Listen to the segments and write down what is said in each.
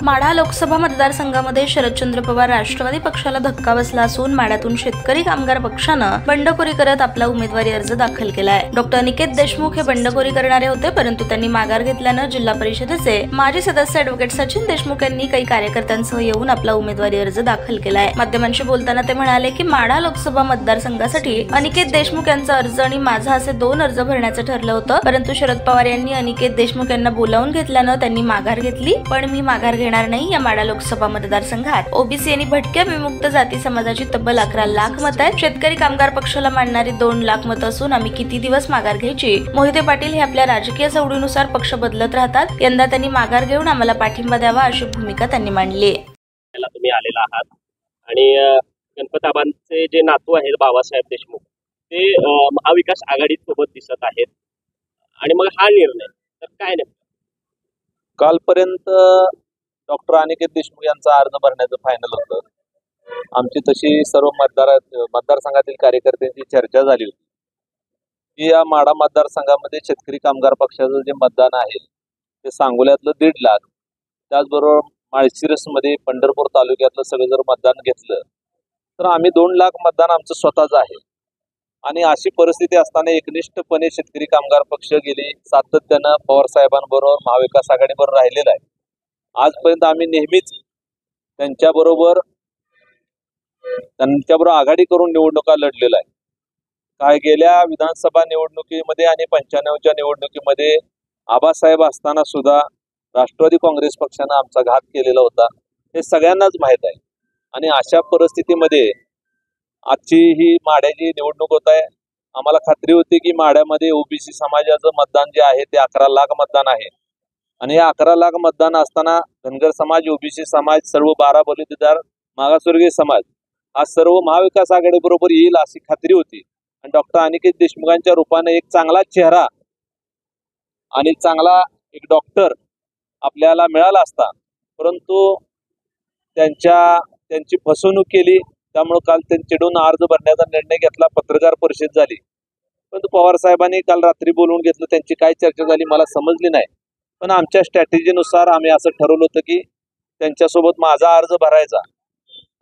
माढा लोकसभा मतदारसंघामध्ये शरदचंद्र पवार राष्ट्रवादी पक्षाला धक्का बसला असून माढ्यातून शेतकरी कामगार पक्षानं बंडखोरी करत आपला उमेदवारी अर्ज दाखल केलाय। डॉक्टर अनिकेत देशमुख हे बंडखोरी करणारे होते, परंतु त्यांनी माघार घेतल्यानं जिल्हा परिषदेचे माजी सदस्य ॲडव्होकेट सचिन देशमुख यांनी काही कार्यकर्त्यांसह येऊन आपला उमेदवारी अर्ज दाखल केलाय। माध्यमांशी बोलताना ते म्हणाले की माढा लोकसभा मतदारसंघासाठी अनिकेत देशमुख यांचा अर्ज आणि माझा असे 2 अर्ज भरण्याचं ठरलं होतं, परंतु शरद पवार यांनी अनिकेत देशमुख यांना बोलावून घेतल्यानं त्यांनी माघार घेतली। पण मी माघार घेणार नाही। या माढा लोकसभा मतदारसंघात ओबीसी आणि भटक्या विमुक्त जाती समाजाची तब्बल 11 लाख मतं आहेत। शेतकरी कामगार पक्षाला मानणारी 2 लाख मतं असून आम्ही किती दिवस माघार घ्यायची? मोहिते पाटील हे आपल्या राजकीय सवडीनुसार पक्ष बदलत राहतात। यंदा त्यांनी माघार घेऊन आम्हाला पाठिंबा द्यावा अशी भूमिका त्यांनी मांडली। तुम्ही आलेला आहात आणि गणपताबांचे जे नातू आहेत बाबासाहेब देशमुख ते महाविकास आघाडी सोबत दिसत आहेत आणि मग हा निर्णय तर काय नाही? कालपर्यंत डॉक्टर अनिकेत देशमुख यांचा अर्ज भरण्याचं फायनल होतं। आमची तशी सर्व मतदारसंघातील कार्यकर्त्यांची चर्चा झाली होती की या माढा मतदारसंघामध्ये शेतकरी कामगार पक्षाचं जे मतदान आहे ते सांगोल्यातलं 1.5 लाख, त्याचबरोबर माळशिरसमध्ये पंढरपूर तालुक्यातलं सगळं जर मतदान घेतलं तर आम्ही 2 लाख मतदान आमचं स्वतःच आहे। आणि अशी परिस्थिती असताना एकनिष्ठपणे शेतकरी कामगार पक्ष गेली सातत्यानं पवार साहेबांबरोबर महाविकास आघाडीबरोबर राहिलेला आहे। आजपर्यंत आम्ही नेहमीच त्यांच्याबरोबर आघाडी करून निवडणुका लढलेला आहे। काय गेल्या विधानसभा निवडणुकीमध्ये आणि 95च्या निवडणुकीमध्ये आबासाहेब असताना सुद्धा राष्ट्रवादी काँग्रेस पक्षानं आमचा घात केलेला होता, हे सगळ्यांनाच माहीत आहे। आणि अशा परिस्थितीमध्ये आजची ही माढ्याची निवडणूक होत आहे। आम्हाला खात्री होती की माढ्यामध्ये ओबीसी समाजाचं मतदान जे आहे ते 11 लाख मतदान आहे आणि या 11 लाख मतदान असताना धनगर समाज, ओबीसी समाज, सर्व 12 बलुतेदार, मागासवर्गीय समाज हा सर्व महाविकास आघाडी बरोबर येईल अशी खात्री होती। आणि डॉक्टर अनिकेत देशमुखांच्या रूपाने एक चांगला चेहरा आणि चांगला एक डॉक्टर आपल्याला मिळाला असता, परंतु त्यांची फसवणूक केली। त्यामुळे काल त्यांच्याकडून अर्ज भरण्याचा निर्णय घेतला, पत्रकार परिषद झाली, परंतु पवार साहेबांनी काल रात्री बोलवून घेतलं। त्यांची काय चर्चा झाली मला समजली नाही, पण आमच्या स्ट्रॅटेजीनुसार आम्ही असं ठरवलं होतं की त्यांच्यासोबत माझा अर्ज भरायचा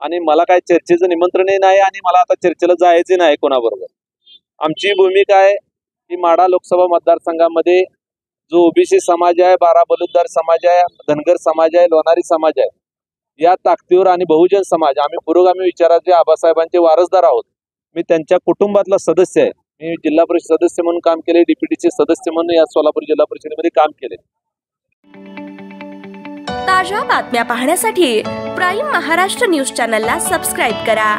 आणि मला काय चर्चेचं निमंत्रणही नाही आणि मला आता चर्चेला जायचे नाही कोणाबरोबर। आमची भूमिका आहे की माढा लोकसभा मतदारसंघामध्ये जो ओबीसी समाज आहे, 12 बलुतेदार समाज आहे, धनगर समाज आहे, लोणारी समाज आहे, या ताकदीवर आणि बहुजन समाज आम्ही पुरोगामी विचाराचे आबासाहेबांचे वारसदार आहोत। मी त्यांच्या कुटुंबातला सदस्य आहे। मी जिल्हा परिषद सदस्य म्हणून काम केले, डीपीटीचे सदस्य म्हणून या सोलापूर जिल्हा परिषदेमध्ये काम केले। ताज्या बातम्या पाहण्यासाठी प्राईम महाराष्ट्र न्यूज चॅनलला सबस्क्राईब करा।